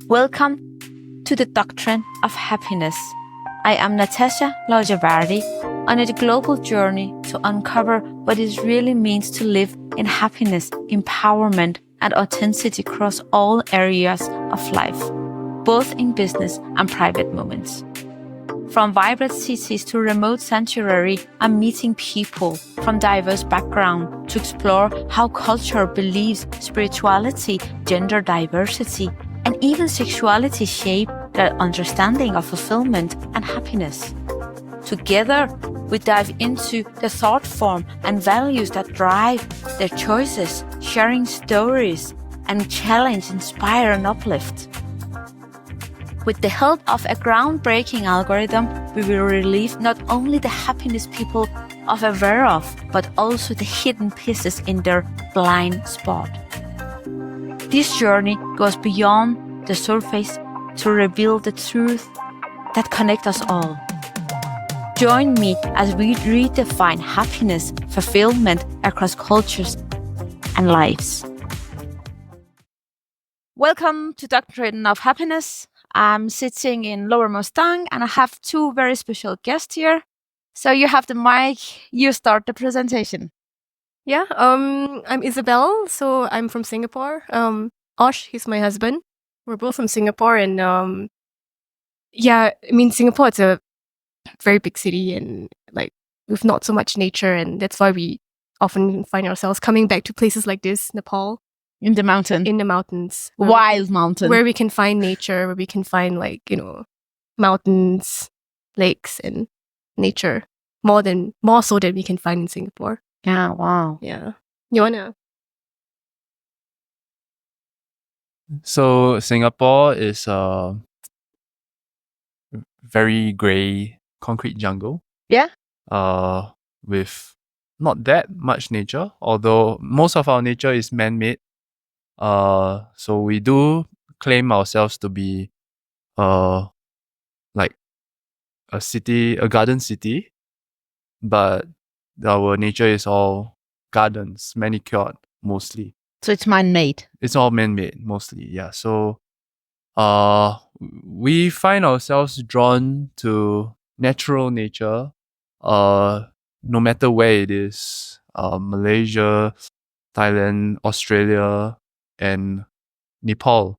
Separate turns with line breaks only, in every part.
Welcome to the Doctrine of Happiness. I am Natasha on a global journey to uncover what it really means to live in happiness, empowerment, and authenticity across all areas of life, both in business and private moments. From vibrant cities to remote sanctuary, I'm meeting people from diverse backgrounds to explore how culture, beliefs, spirituality, gender diversity, and even sexuality shape their understanding of fulfillment and happiness. Together, we dive into the thought form and values that drive their choices, sharing stories and challenge, inspire, and uplift. With the help of a groundbreaking algorithm, we will relieve not only the happiness people are aware of, but also the hidden pieces in their blind spot. This journey goes beyond the surface to reveal the truth that connects us all. Join me as we redefine happiness, fulfillment across cultures and lives. Welcome to Doctrine of Happiness. I'm sitting in Lower Mustang and I have two very special guests here. So you have the mic, you start the presentation.
Yeah, I'm Isabel, so I'm from Singapore. Osh, he's my husband. We're both from Singapore and Singapore is a very big city and like with not so much nature, and that's why we often find ourselves coming back to places like this, Nepal.
In the mountains. Wild mountain.
Where we can find nature, where we can find mountains, lakes and nature. More so than we can find in Singapore.
Yeah, wow.
Yeah. You wanna?
So Singapore is a very grey concrete jungle.
Yeah.
With not that much nature, although most of our nature is man-made. So we do claim ourselves to be like a city, a garden city, but our nature is all gardens, manicured mostly.
So it's man-made.
It's all man-made mostly, yeah. So we find ourselves drawn to natural nature, no matter where it is. Malaysia, Thailand, Australia, and Nepal.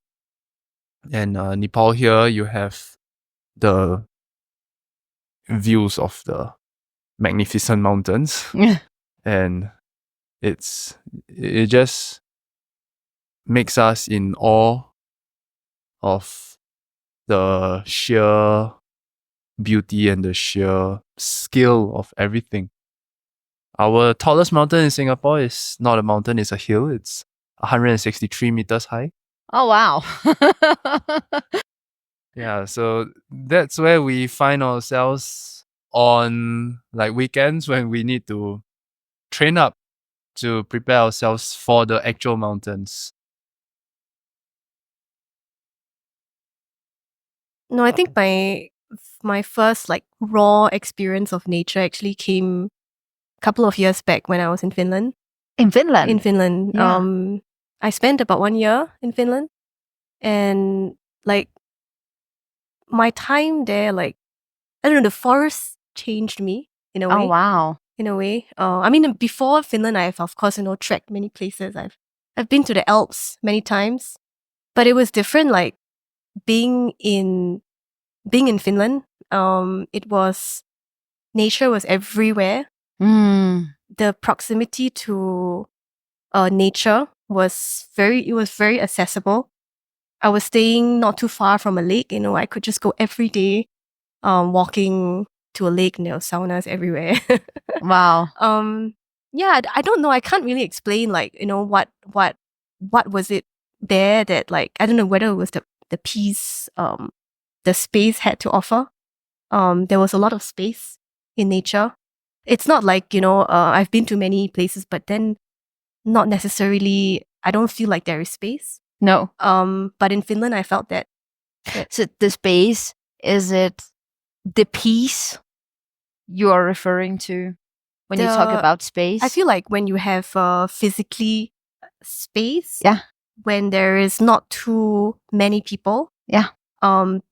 And Nepal here, you have the views of the magnificent mountains. And it just makes us in awe of the sheer beauty and the sheer skill of everything. Our tallest mountain in Singapore is not a mountain, it's a hill. It's 163 meters high.
Oh, wow.
Yeah, so that's where we find ourselves on like weekends when we need to train up to prepare ourselves for the actual mountains.
No, I think my first raw experience of nature actually came a couple of years back when I was in Finland.
In Finland?
In Finland.
Yeah.
I spent about 1 year in Finland, and my time there, I don't know, the forest changed me in a way.
Oh, wow.
In a way. Before Finland, I've of course, trekked many places. I've been to the Alps many times, but it was different. Being in Finland, nature was everywhere. The proximity to nature was very accessible. I was staying not too far from a lake. I could just go every day, walking to a lake. Saunas everywhere.
Wow.
I don't know. I can't really explain what was it there that I don't know whether it was the peace the space had to offer. There was a lot of space in nature. It's not I've been to many places, but then not necessarily, I don't feel like there is space.
No.
But in Finland, I felt that.
So the space, is it the peace you are referring to when you talk about space?
I feel like when you have physically space,
yeah,
when there is not too many people,
Yeah.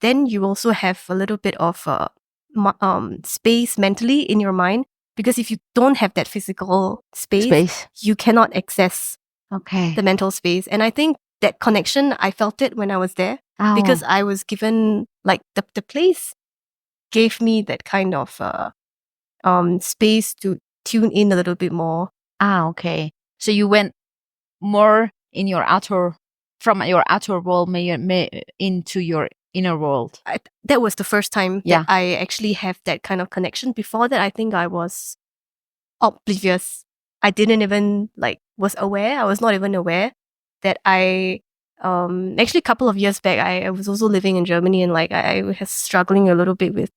then you also have a little bit of space mentally in your mind, because if you don't have that physical space, you cannot access
Okay.
the mental space. And I think that connection, I felt it when I was there, because I was given, like, the place gave me that kind of space to tune in a little bit more.
Okay. So you went more in your from your outer world into your inner world.
That was the first time
Yeah.
that I actually have that kind of connection. Before that, I think I was oblivious. I didn't even was aware. I was not even aware that I actually a couple of years back, I was also living in Germany, and I was struggling a little bit with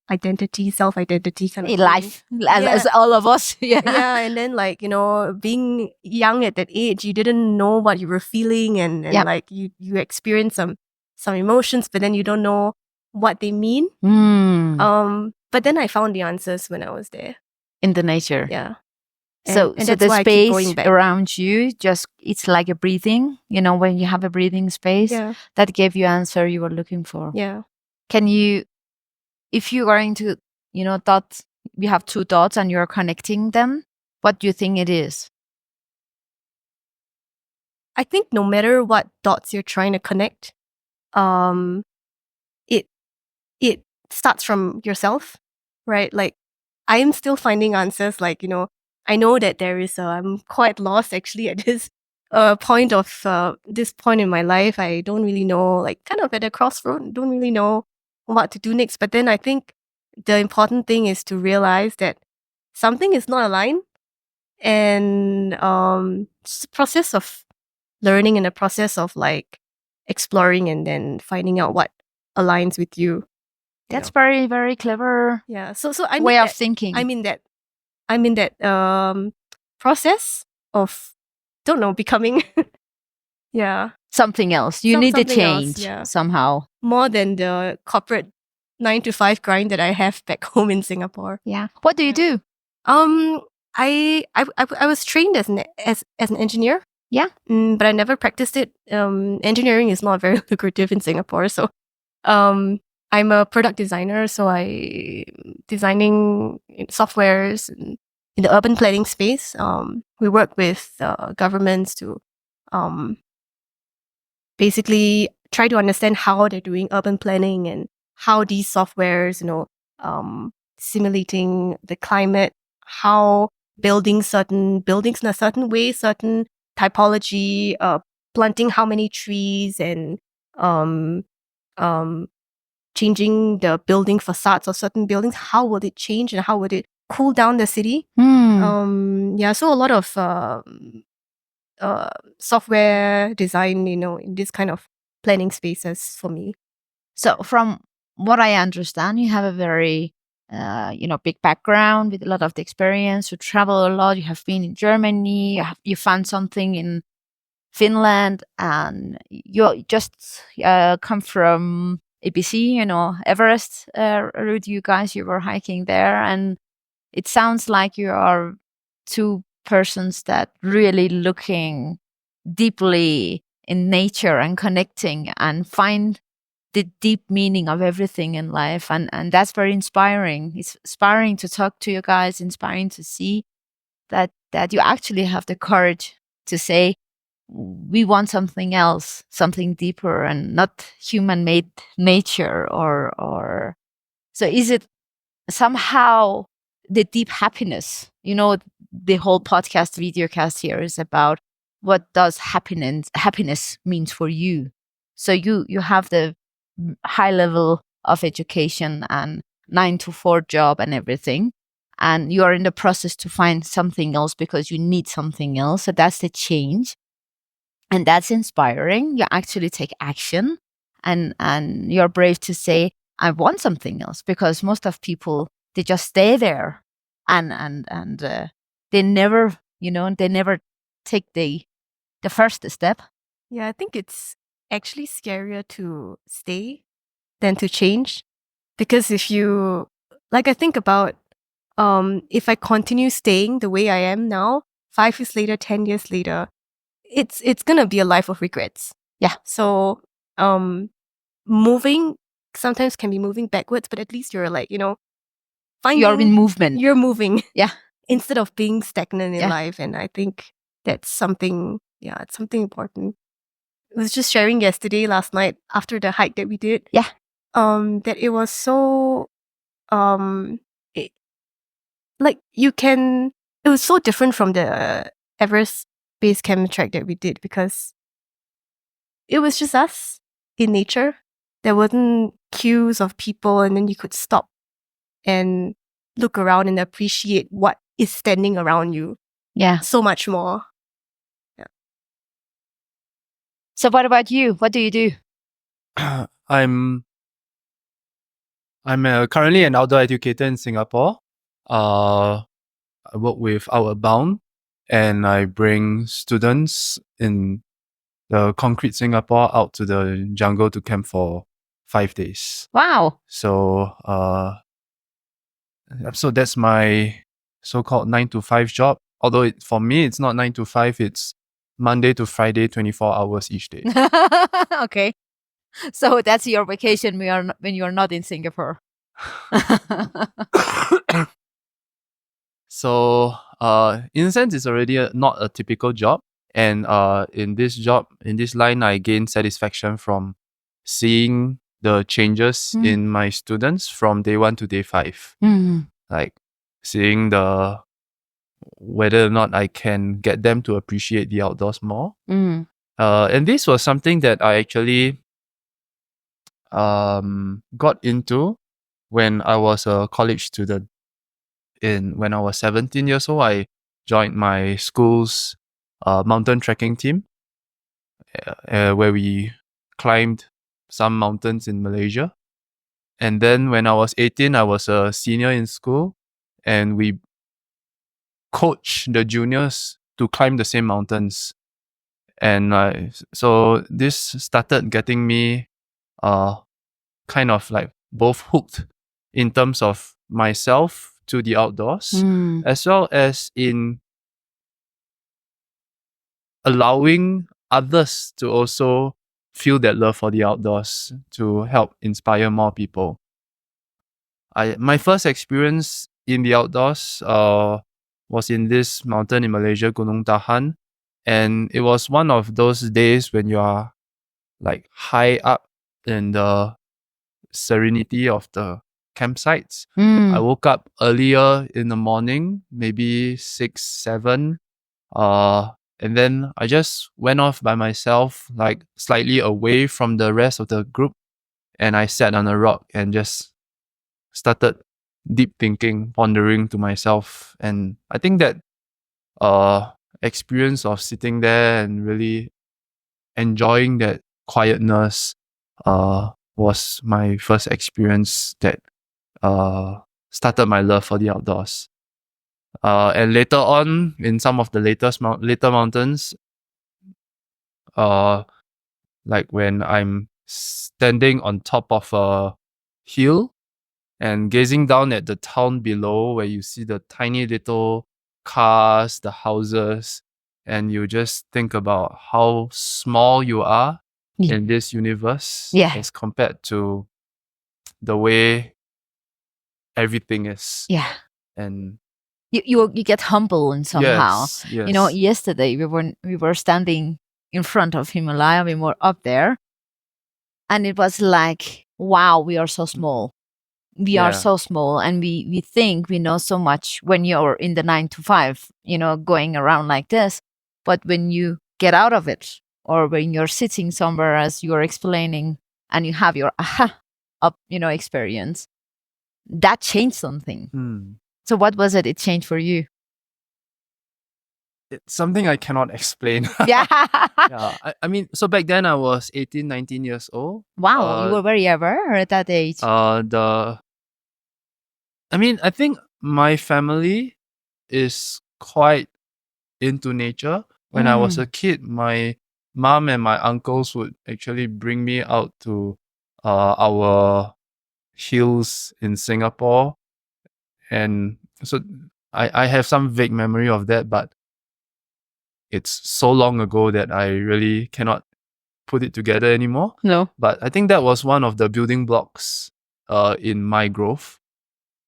identity, self-identity kind of
Life, as all of us.
Yeah, and then being young at that age, you didn't know what you were feeling, and you experience some emotions, but then you don't know what they mean. But then I found the answers when I was there
in the nature.
Yeah.
So
and that's
the
why I keep going
space
back.
around you, it's like a breathing, when you have a breathing space, that gave you answer you were looking for.
Yeah.
Can you, if you are into, thoughts, you have two thoughts and you're connecting them, what do you think it is?
I think no matter what dots you're trying to connect, it starts from yourself, right? Like, I am still finding answers. I know that there is I'm quite lost actually at this point in my life. I don't really know, kind of at a crossroad, don't really know what to do next. But then I think the important thing is to realize that something is not aligned, and it's a process of learning and a process of exploring and then finding out what aligns with you.
That's very, very clever.
Yeah. So I mean
way of thinking.
I'm in that process of, don't know, becoming
something else. You need to
something else,
change somehow.
more than the corporate 9-to-5 grind that I have back home in Singapore.
Yeah. What do you do?
I was trained as an engineer.
Yeah.
But I never practiced it. Engineering is not very lucrative in Singapore, so I'm a product designer, so I designing softwares in the urban planning space. We work with governments to basically try to understand how they're doing urban planning and how these softwares, simulating the climate, how building certain buildings in a certain way, certain typology, planting how many trees, and changing the building facades of certain buildings. How would it change and how would it cool down the city? So a lot of software design, in this kind of planning spaces for me.
So from what I understand, you have a very big background with a lot of the experience. You travel a lot. You have been in Germany. You found something in Finland, and you just come from ABC, Everest route. You guys, you were hiking there, and it sounds like you are two persons that really looking deeply in nature and connecting and find the deep meaning of everything in life, and that's very inspiring. It's inspiring to talk to you guys, inspiring to see that you actually have the courage to say we want something else, something deeper, and not human-made nature or so. Is it somehow the deep happiness? The whole podcast videocast here is about what does happiness means for you. So you have the high level of education and 9-to-4 job and everything, and you are in the process to find something else because you need something else. So that's the change, and that's inspiring. You actually take action, and you're brave to say I want something else, because most of people, they just stay there and they never take the first step.
Yeah, I think it's actually scarier to stay than to change, because if you I think about if I continue staying the way I am now, 5 years later, 10 years later, it's gonna be a life of regrets.
Yeah.
So moving sometimes can be moving backwards, but at least you're like, finding
You're in movement.
you're moving.
Yeah.
Instead of being stagnant in
Yeah.
life. And I think that's something, it's something important. I was just sharing last night after the hike that we did.
Yeah.
That it was so it was so different from the Everest base camp trek that we did, because it was just us in nature. There wasn't queues of people, and then you could stop and look around and appreciate what is standing around you
Yeah.
so much more.
So what about you? What do you do?
I'm currently an outdoor educator in Singapore. I work with 𝐽𝐿𝐵𝐿, and I bring students in the concrete Singapore out to the jungle to camp for 5 days.
Wow.
So that's my so-called 9 to 5 job. Although for me, it's not 9 to 5. It's Monday to Friday, 24 hours each day.
Okay. So that's your vacation when you're not in Singapore.
So in a sense, it's already not a typical job. And in this line, I gain satisfaction from seeing the changes in my students from day 1 to day 5. Like seeing whether or not I can get them to appreciate the outdoors more. And this was something that I actually got into when I was a college student. When I was 17 years old, I joined my school's mountain trekking team, where we climbed some mountains in Malaysia. And then when I was 18, I was a senior in school, and we coached the juniors to climb the same mountains. And so this started getting me kind of like both hooked in terms of myself to the outdoors, as well as in allowing others to also feel that love for the outdoors, to help inspire more people. My first experience in the outdoors was in this mountain in Malaysia, Gunung Tahan. And it was one of those days when you are like high up in the serenity of the campsites. I woke up earlier in the morning, maybe 6, 7. And then I just went off by myself, like slightly away from the rest of the group. And I sat on a rock and just started deep thinking, pondering to myself. And I think that experience of sitting there and really enjoying that quietness was my first experience that started my love for the outdoors. And later on, in some of the later mountains, like when I'm standing on top of a hill and gazing down at the town below, where you see the tiny little cars, the houses, and you just think about how small you are in this universe as compared to the way everything is.
Yeah.
And
you get humble and somehow.
yes.
Yesterday we were standing in front of Himalaya. We were up there, and it was like, wow, we are so small. We are so small, and we think we know so much when you're in the 9 to 5, going around like this. But when you get out of it, or when you're sitting somewhere as you're explaining, and you have your experience, that changed something. So what was it changed for you?
It's something I cannot explain.
Yeah.
I mean, so back then I was 18, 19 years old.
Wow, you were very aware at that age.
I think my family is quite into nature. When I was a kid, my mom and my uncles would actually bring me out to our hills in Singapore. And so I have some vague memory of that, but it's so long ago that I really cannot put it together anymore.
No.
But I think that was one of the building blocks in my growth.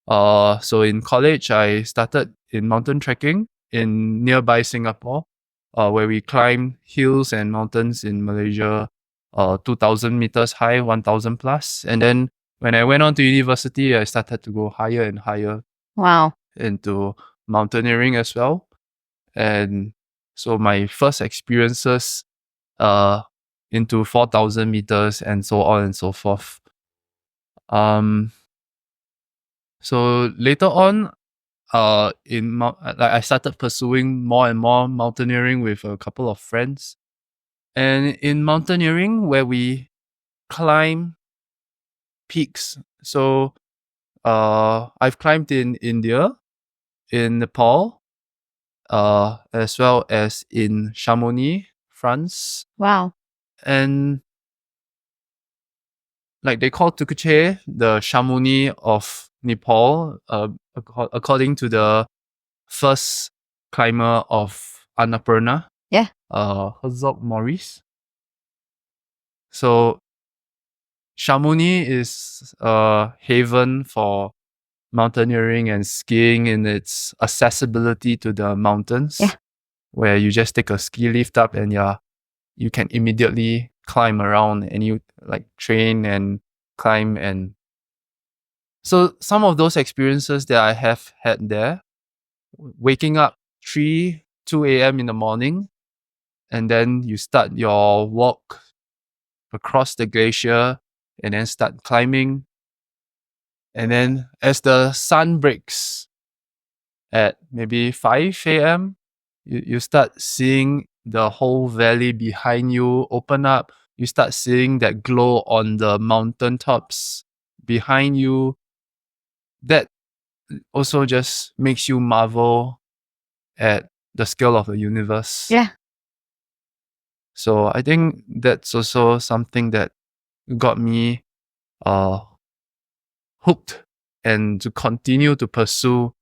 So in college, I started in mountain trekking in nearby Singapore, where we climbed hills and mountains in Malaysia, 2,000 meters high, 1,000 plus. And then when I went on to university, I started to go higher and higher
Wow.
into mountaineering as well. And so my first experiences into 4,000 meters and so on and so forth. So later on, I started pursuing more and more mountaineering with a couple of friends. And in mountaineering, where we climb peaks. So I've climbed in India, in Nepal, as well as in Chamonix, France.
Wow.
And like they call 𝐾𝐨 the Chamonix of Nepal, according to the first climber of Annapurna.
Yeah.
𝐸𝐵𝐺𝐻. So Chamonix is a haven for mountaineering and skiing in its accessibility to the mountains.
Yeah.
Where you just take a ski lift up and you can immediately climb around and you like train and climb. And so some of those experiences that I have had there, waking up 2 a.m. in the morning, and then you start your walk across the glacier and then start climbing. And then as the sun breaks at maybe 5 a.m., you start seeing the whole valley behind you open up. You start seeing that glow on the mountaintops behind you. That also just makes you marvel at the scale of the universe.
Yeah.
So I think that's also something that got me hooked and to continue to pursue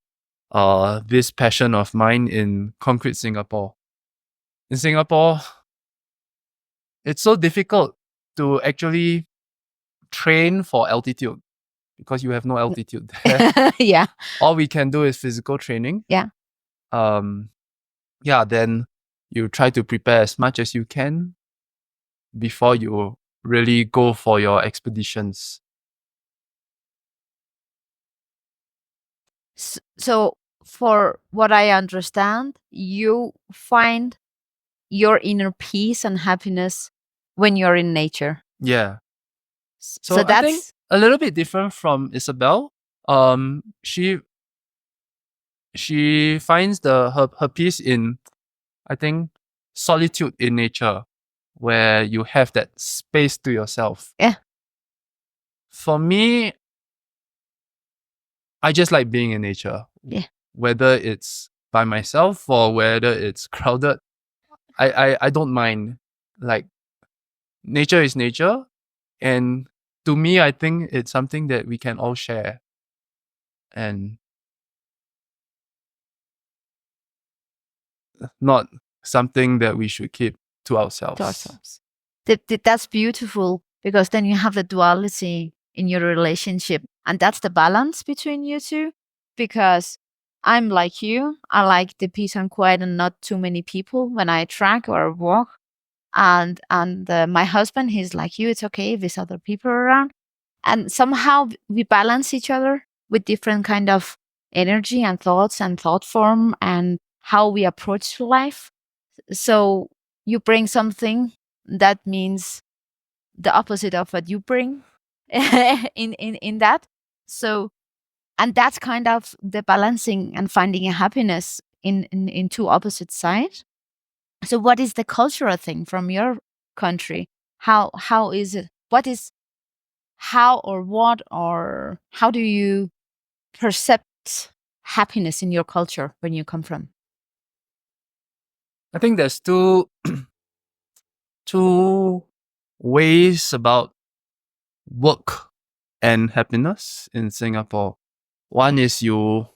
this passion of mine in concrete Singapore. In Singapore, it's so difficult to actually train for altitude because you have no altitude there.
Yeah.
All we can do is physical training.
Yeah.
Then you try to prepare as much as you can before you really go for your expeditions.
So, for what I understand, you find your inner peace and happiness when you're in nature.
Yeah. So
So
I
that's
think a little bit different from Isabel. She finds her peace in, I think, solitude in nature, where you have that space to yourself.
Yeah.
For me, I just like being in nature.
Yeah.
Whether it's by myself or whether it's crowded, I don't mind. Like, nature is nature, and to me, I think it's something that we can all share. And not something that we should keep to ourselves.
to ourselves. That's beautiful, because then you have the duality in your relationship, and that's the balance between you two. Because I'm like you, I like the peace and quiet and not too many people when I trek or walk. And my husband, he's like you. It's okay if there's other people around, and somehow we balance each other with different kind of energy and thoughts and thought form and how we approach life. So you bring something that means the opposite of what you bring in that. So, and that's kind of the balancing and finding a happiness in two opposite sides. So what is the cultural thing from your country? How is it? What is how or what or how do you perceive happiness in your culture when you come from?
I think there's two ways about work and happiness in Singapore. One is you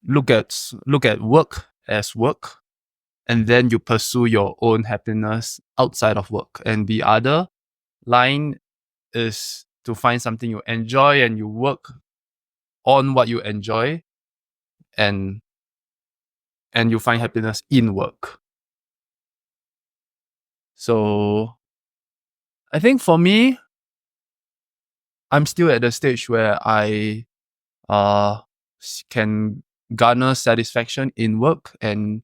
look at work as work, and then you pursue your own happiness outside of work. And the other line is to find something you enjoy and you work on what you enjoy, and you find happiness in work. So I think for me, I'm still at the stage where I can garner satisfaction in work and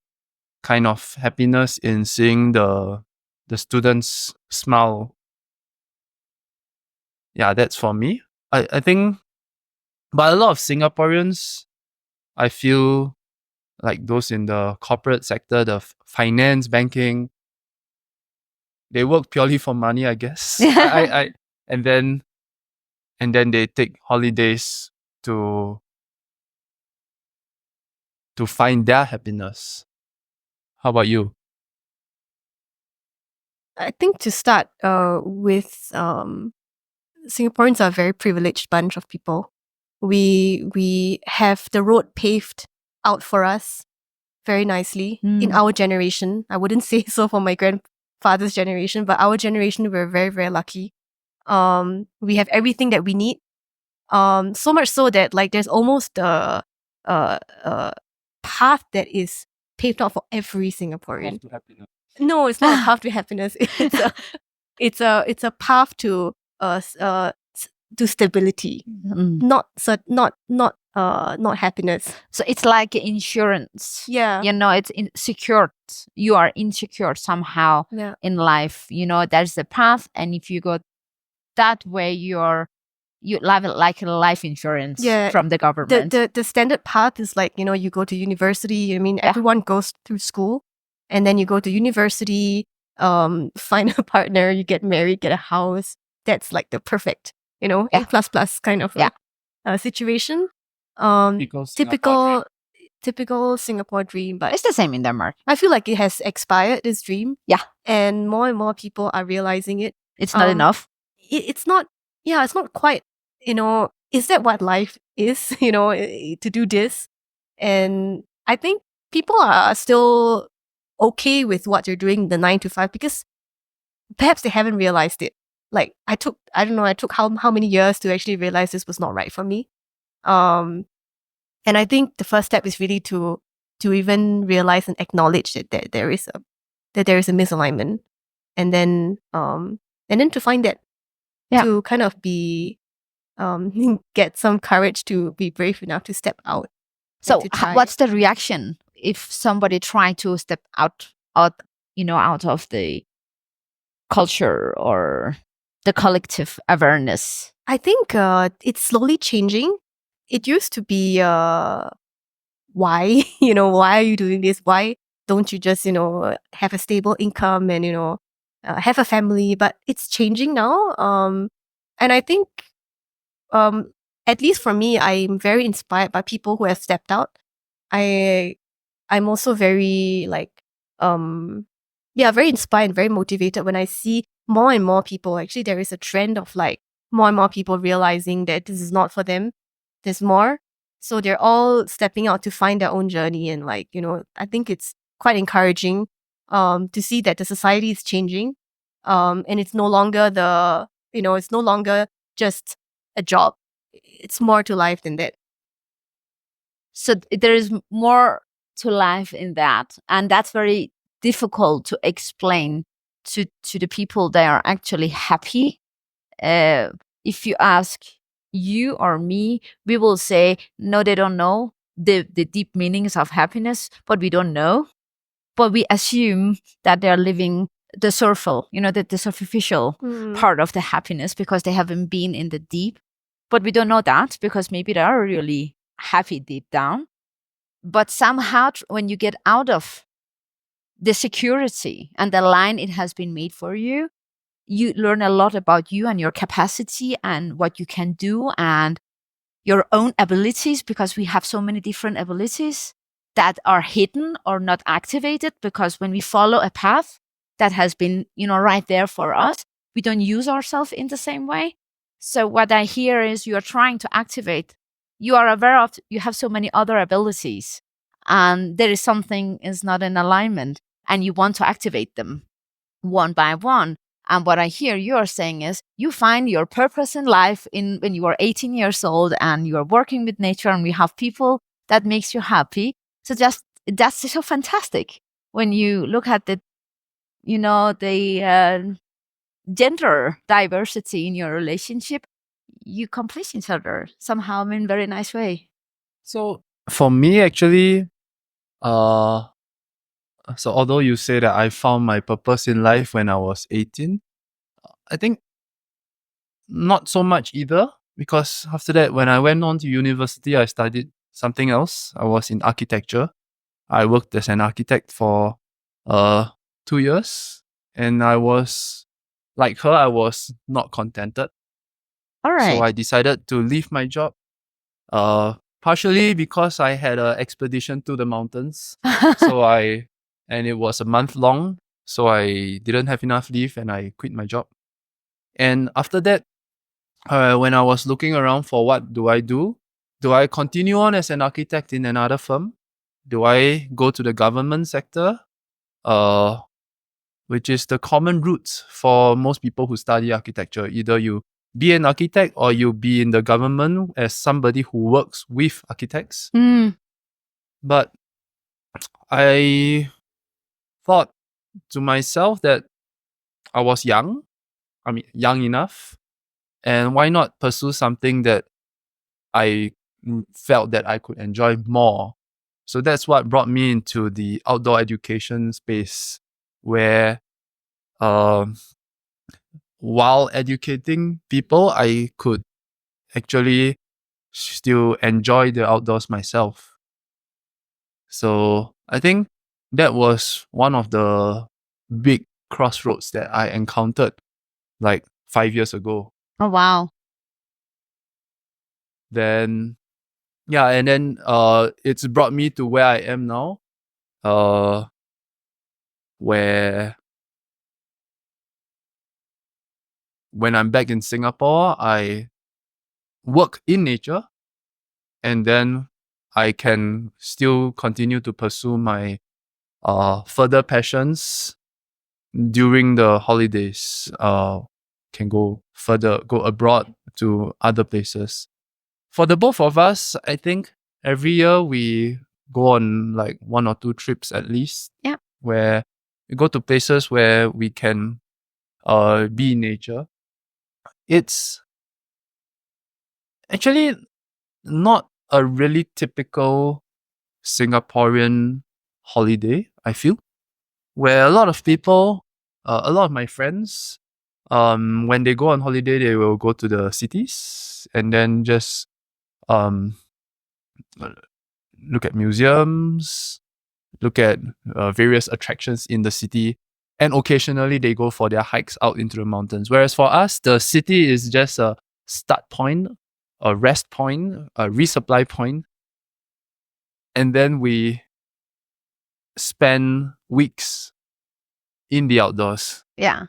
kind of happiness in seeing the students smile. Yeah, that's for me. I think, but a lot of Singaporeans, I feel like those in the corporate sector, the finance, banking, they work purely for money, I guess. And then they take holidays to find their happiness. How about you?
I think to start with, Singaporeans are a very privileged bunch of people. We have the road paved out for us very nicely in our generation. I wouldn't say so for my grandfather's generation, but our generation, we're very, very lucky. We have everything that we need. So much so that like there's almost a path that is paved out for every Singaporean. No, it's not a path to happiness. It's a path to stability, not happiness.
So it's like insurance.
Yeah.
You know, it's secured. You are insecure somehow in life. You know, there's the path, and if you go that way, you live like a life insurance from the government.
The standard path is like, you know, you go to university. I mean, everyone goes through school, and then you go to university, find a partner, you get married, get a house. That's like the perfect, you know, A++ kind of situation. Typical Singapore dream, but
it's the same in Denmark.
I feel like it has expired, this dream.
Yeah.
And more people are realizing it.
It's not enough.
It's not quite, you know, is that what life is, you know, to do this? And I think people are still okay with what they're doing, the 9 to 5, because perhaps they haven't realized it. Like I took how many years to actually realize this was not right for me. And I think the first step is really to even realize and acknowledge that there is a misalignment, and then to find that, to kind of be get some courage to be brave enough to step out.
So what's the reaction if somebody try to step out of the culture or the collective awareness?
I think it's slowly changing. It used to be why are you doing this? Why don't you just have a stable income and have a family? But it's changing now. And I think at least for me, I'm very inspired by people who have stepped out. I'm also very very inspired and very motivated when I see more and more people. Actually, there is a trend of like more and more people realizing that this is not for them. There's more. So they're all stepping out to find their own journey. And I think it's quite encouraging to see that the society is changing. And it's no longer it's no longer just a job. It's more to life than that.
So there is more to life in that. And that's very difficult to explain to the people that are actually happy. If you ask you or me, we will say, no, they don't know the deep meanings of happiness, but we don't know. But we assume that they're living the the superficial part of the happiness because they haven't been in the deep. But we don't know that because maybe they are really happy deep down. But somehow when you get out of the security and the line it has been made for you, you learn a lot about you and your capacity and what you can do and your own abilities, because we have so many different abilities that are hidden or not activated, because when we follow a path that has been, right there for us, we don't use ourselves in the same way. So what I hear is you're trying to activate. You are aware of you have so many other abilities and there is something is not in alignment. and you want to activate them one by one. And what I hear you're saying is you find your purpose in life when you are 18 years old and you are working with nature and we have people that makes you happy. So that's so fantastic when you look at the gender diversity in your relationship. You complete each other somehow in a very nice way.
So for me, actually, so although you say that I found my purpose in life when I was 18, I think not so much either, because after that, when I went on to university, I studied something else. I was in architecture. I worked as an architect for 2 years, and I was like her, I was not contented.
All right.
So I decided to leave my job, partially because I had an expedition to the mountains. And it was a month long, so I didn't have enough leave and I quit my job. And after that, when I was looking around for what do I continue on as an architect in another firm? Do I go to the government sector? Which is the common route for most people who study architecture. Either you be an architect or you be in the government as somebody who works with architects. But I thought to myself that I was young enough, and why not pursue something that I felt that I could enjoy more. So that's what brought me into the outdoor education space, where while educating people, I could actually still enjoy the outdoors myself. So I think that was one of the big crossroads that I encountered like 5 years ago.
Oh, wow.
Then it's brought me to where I am now, where when I'm back in Singapore, I work in nature, and then I can still continue to pursue my further passions during the holidays. Can go abroad to other places. For the both of us, I think every year we go on like 1 or 2 trips at least.
Yeah.
Where we go to places where we can be in nature. It's actually not a really typical Singaporean holiday, I feel, where a lot of people, a lot of my friends, when they go on holiday, they will go to the cities and then just look at museums, look at various attractions in the city, and occasionally they go for their hikes out into the mountains. Whereas for us, the city is just a start point, a rest point, a resupply point, and then we spend weeks in the outdoors.
Yeah.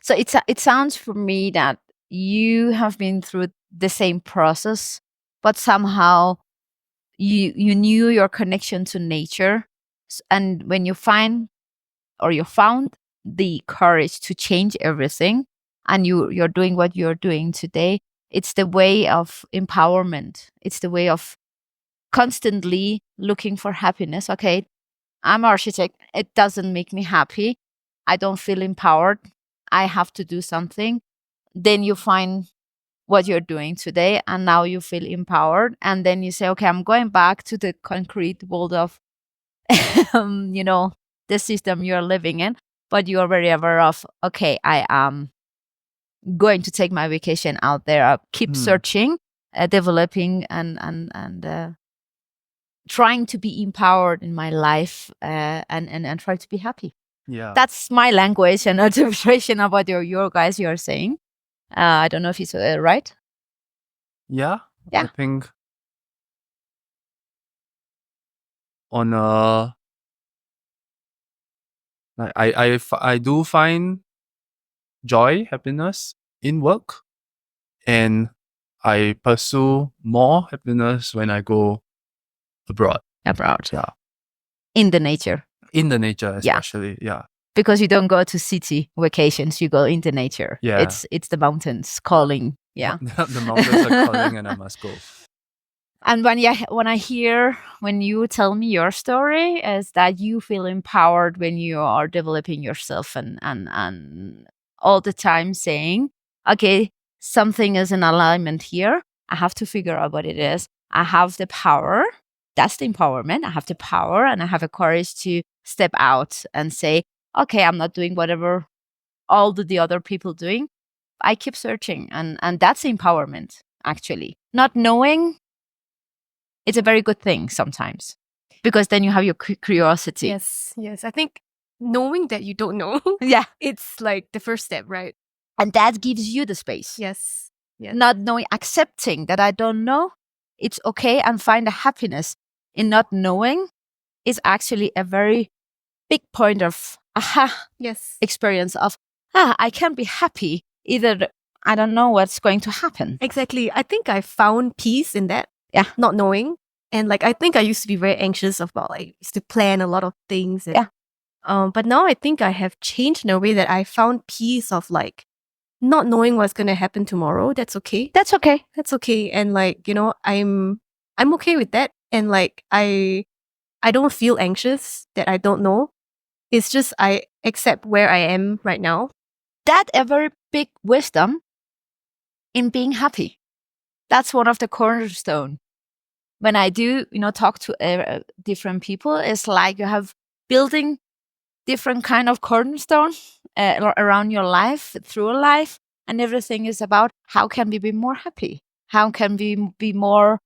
So it sounds for me that you have been through the same process, but somehow you knew your connection to nature, and when you found the courage to change everything, and you're doing what you're doing today, it's the way of empowerment. It's the way of constantly looking for happiness. Okay, I'm an architect. It doesn't make me happy. I don't feel empowered. I have to do something. Then you find what you're doing today, and now you feel empowered. And then you say, okay, I'm going back to the concrete world of, the system you're living in. But you are very aware of, okay, I am going to take my vacation out there. I'll keep searching, developing, and trying to be empowered in my life, and try to be happy.
Yeah.
That's my language and interpretation of what your guys you're saying. I don't know if it's right.
Yeah.
Yeah.
I think on a like I do find joy, happiness in work, and I pursue more happiness when I go abroad.
Abroad.
Yeah.
In the nature.
In the nature, especially. Yeah.
Because you don't go to city vacations, you go into nature.
Yeah.
It's the mountains calling. Yeah.
The mountains are calling and I must go.
And when you tell me your story, is that you feel empowered when you are developing yourself and all the time saying, okay, something is in alignment here. I have to figure out what it is. I have the power. That's the empowerment. I have the power and I have the courage to step out and say, okay, I'm not doing whatever all the other people doing. I keep searching. And that's empowerment, actually. Not knowing, it's a very good thing sometimes, because then you have your curiosity.
Yes. I think knowing that you don't know,
Yeah.
it's like the first step, right?
And that gives you the space.
Yes.
Not knowing, accepting that I don't know, it's okay, and find a happiness in not knowing is actually a very big point of
Yes.
experience of, I can be happy. Either I don't know what's going to happen.
Exactly. I think I found peace in that.
Yeah.
Not knowing. And like, I think I used to be very anxious about used to plan a lot of things. And, but now I think I have changed in a way that I found peace of like, not knowing what's going to happen tomorrow. That's okay.
That's okay.
That's okay. And like, I'm okay with that. And like, I don't feel anxious that I don't know. It's just, I accept where I am right now.
That's a very big wisdom in being happy. That's one of the cornerstone. When I do, talk to different people, it's like you have building different kind of cornerstone around your life, through life, and everything is about how can we be more happy? How can we be more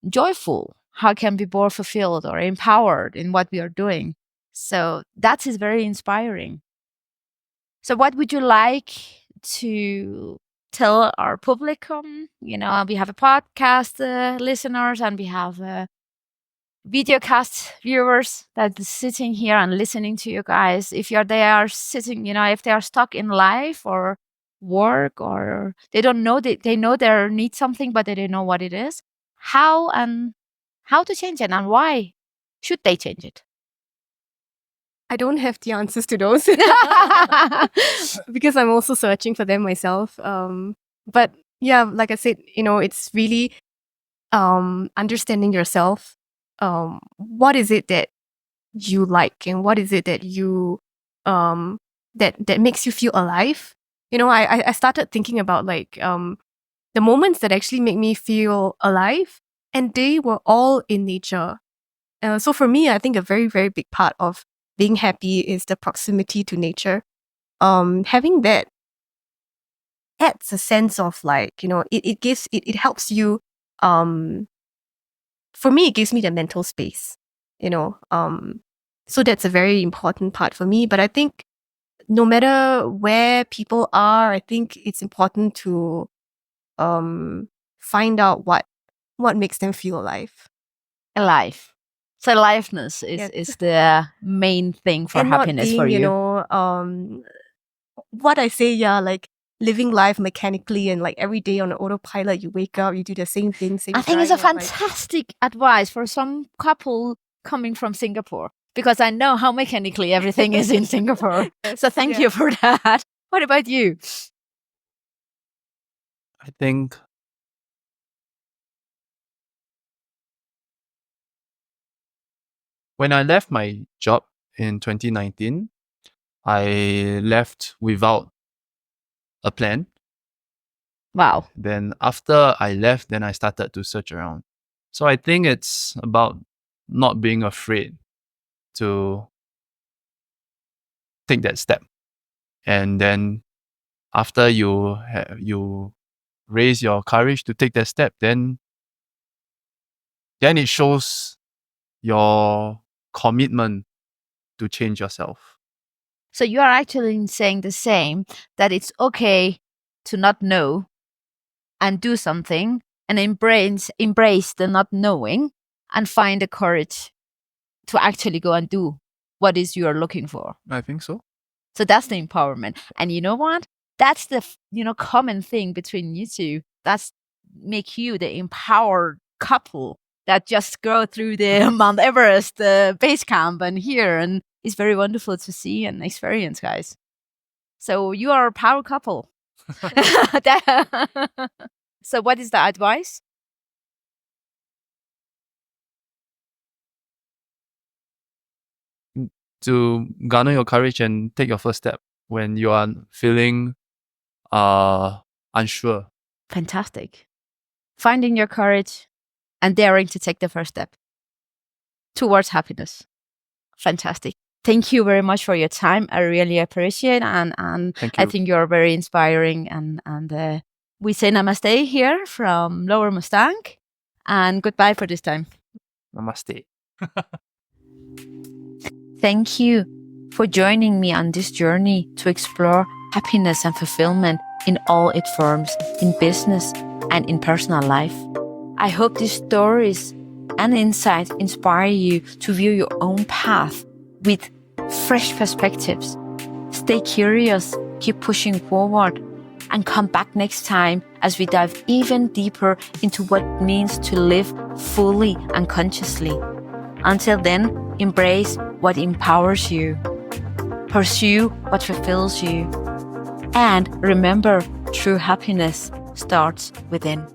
joyful? How can we be more fulfilled or empowered in what we are doing? So that is very inspiring. So what would you like to tell our public? We have a podcast listeners and we have videocast viewers that are sitting here and listening to you guys. If they are sitting, if they are stuck in life or work, or they don't know, they know they need something, but they don't know what it is. How to change it, and why should they change it?
I don't have the answers to those because I'm also searching for them myself. But yeah, like I said, it's really understanding yourself. What is it that you like, and what is it that you that makes you feel alive? I started thinking about like the moments that actually make me feel alive, and they were all in nature. So for me, I think a very, very big part of being happy is the proximity to nature. Having that adds a sense of like, it helps you. For me, it gives me the mental space, so that's a very important part for me. But I think no matter where people are, I think it's important to find out what makes them feel alive.
So aliveness is the main thing for
and
happiness
not being,
for you.
What I say, like living life mechanically and like every day on an autopilot, you wake up, you do the same thing.
I think it's a fantastic advice for some couple coming from Singapore, because I know how mechanically everything is in Singapore. So thank you for that. What about you?
I think when I left my job in 2019, I left without a plan.
Wow.
Then after I left, then I started to search around. So I think it's about not being afraid to take that step. And then after you raise your courage to take that step, then it shows your commitment to change yourself.
So you are actually saying the same, that it's okay to not know and do something and embrace the not knowing and find the courage to actually go and do what is you are looking for.
I think so.
So that's the empowerment. And you know what? That's the common thing between you two. That's make you the empowered couple that just go through the Mount Everest base camp and here, and is very wonderful to see and experience, guys. So you are a power couple. So what is the advice?
To garner your courage and take your first step when you are feeling unsure.
Fantastic. Finding your courage and daring to take the first step towards happiness. Fantastic. Thank you very much for your time. I really appreciate it. And
Thank you.
I think you're very inspiring. And we say namaste here from Lower Mustang. And goodbye for this time.
Namaste.
Thank you for joining me on this journey to explore happiness and fulfillment in all its forms, in business and in personal life. I hope these stories and insights inspire you to view your own path with fresh perspectives. Stay curious, keep pushing forward, and come back next time as we dive even deeper into what it means to live fully and consciously. Until then, embrace what empowers you, pursue what fulfills you, and remember, true happiness starts within.